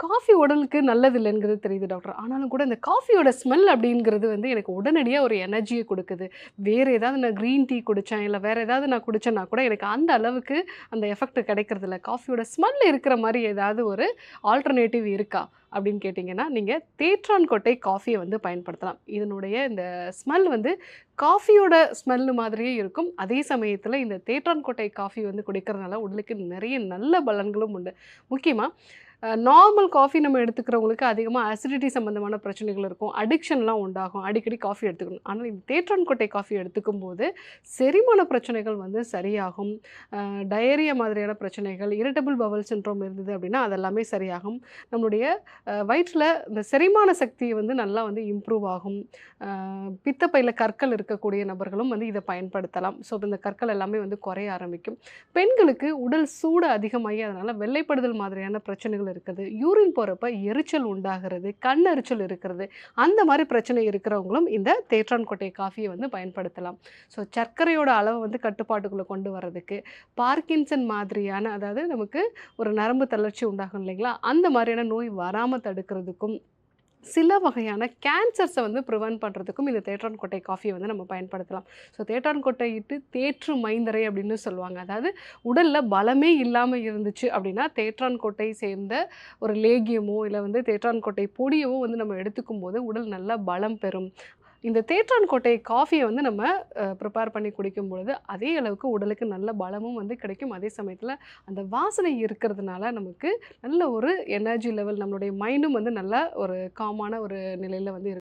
Coffee உடலுக்கு நல்லது இல்லைங்கிறது தெரியுது டாக்டர். ஆனாலும் கூட இந்த காஃபியோட ஸ்மெல் அப்படிங்கிறது வந்து எனக்கு உடனடியா ஒரு எனர்ஜிய குடுக்குது. வேற ஏதாவது நான் கிரீன் டீ குடிச்சேன், இல்ல வேற ஏதாவது நான் குடிச்சேன்னா கூட எனக்கு அந்த அளவுக்கு அந்த எஃபெக்ட் கிடைக்கிறதில்ல. காஃபியோட ஸ்மெல் இருக்கிற மாரி ஏதாவது ஒரு ஆல்டர்னேட்டிவ் இருக்கா? அப்படின்னு கேட்டீங்கன்னா, நீங்க தேற்றான் கொட்டை காஃபிய வந்து பயன்படுத்தலாம். இதனுடைய இந்த ஸ்மெல் வந்து காஃபியோட ஸ்மெல் மாதிரியே இருக்கும். அதே சமயத்தில இந்த தேற்றான் கொட்டை காஃபி வந்து குடிக்கிறதுனால உடலுக்கு நிறைய நல்ல பலன்களும் உண்டு. முக்கியமா நார்மல் காஃபி நம்ம எடுத்துக்கிறவங்களுக்கு அதிகமா அசிடிட்டி சம்மந்தமான பிரச்சனைகள் இருக்கும். அடிக்ஷன்லாம் உண்டாகும். அடிக்கடி காஃபி எடுத்துக்கணும். ஆனா இந்த தேற்றான் கொட்டை காஃபி எடுத்துக்கும்போது, செரிமான பிரச்சனைகள் வந்து சரியாகும். டயரியா மாதிரியான பிரச்சனைகள், இரிட்டபிள் பவல் சிண்ட்ரோம் இருந்தது அப்படின்னா, அதெல்லாமே சரியாகும். நம்மளுடைய வயிற்றில இந்த செரிமான சக்தி வந்து நல்லா வந்து இம்ப்ரூவ் ஆகும். பித்தப்பையில கற்கள் இருக்கக்கூடிய நபர்களும் வந்து இத பயன்படுத்தலாம். ஸோ இந்த கற்கள் எல்லாமே வந்து குறைய ஆரம்பிக்கும். பெண்களுக்கு உடல் சூடு அதிகமாகி அதனால வெள்ளைப்படுதல் மாதிரியான பிரச்சனைகள் இருக்குது. யூரின் போறப்ப எரிச்சல் உண்டாகிறது, கண் எரிச்சல் இருக்கிறது. அந்த மாரி பிரச்சனை இருக்கிறவங்களும் இந்த தேற்றான் கொட்டை காஃபிய வந்து பயன்படுத்தலாம். ஸோ சர்க்கரையோட அளவ வந்து கட்டுப்பாட்டுக்குள்ள கொண்டு வரதுக்கு, பார்க்கின்சன் மாதிரியான அதாவது நமக்கு ஒரு நரம்பு தளர்ச்சி உண்டாகும் இல்லைங்களா? அந்த மாரியான நோய் வராம தடுக்கிறதுக்கும், சில வகையான கேன்சர்ஸ வந்து பிரிவென்ட் பண்றதுக்கும் இந்த தேற்றான் கொட்டை காஃபிய வந்து நம்ம பயன்படுத்தலாம். ஸோ தேற்றான் கொட்டை இட்டு தேற்று மைந்தரை அப்படின்னு சொல்லுவாங்க. அதாவது உடல்ல பலமே இல்லாம இருந்துச்சு அப்படின்னா, தேற்றான் கொட்டை சேர்ந்த ஒரு லேகியமோ, இல்ல வந்து தேற்றான் கொட்டை பொடியவோ வந்து நம்ம எடுத்துக்கும்போது உடல் நல்லா பலம் பெறும். இந்த தேற்றான் கொட்டை காஃபிய வந்து நம்ம ப்ரிப்பேர் பண்ணி குடிக்கும் பொழுது, அதே அளவுக்கு உடலுக்கு நல்ல பலமும் வந்து கிடைக்கும். அதே சமயத்தில அந்த வாசனை இருக்கிறதுனால நமக்கு நல்ல ஒரு எனர்ஜி லெவல் நம்மளுடைய மைண்டும் வந்து நல்ல ஒரு காமான ஒரு நிலையில வந்து இருக்கும்.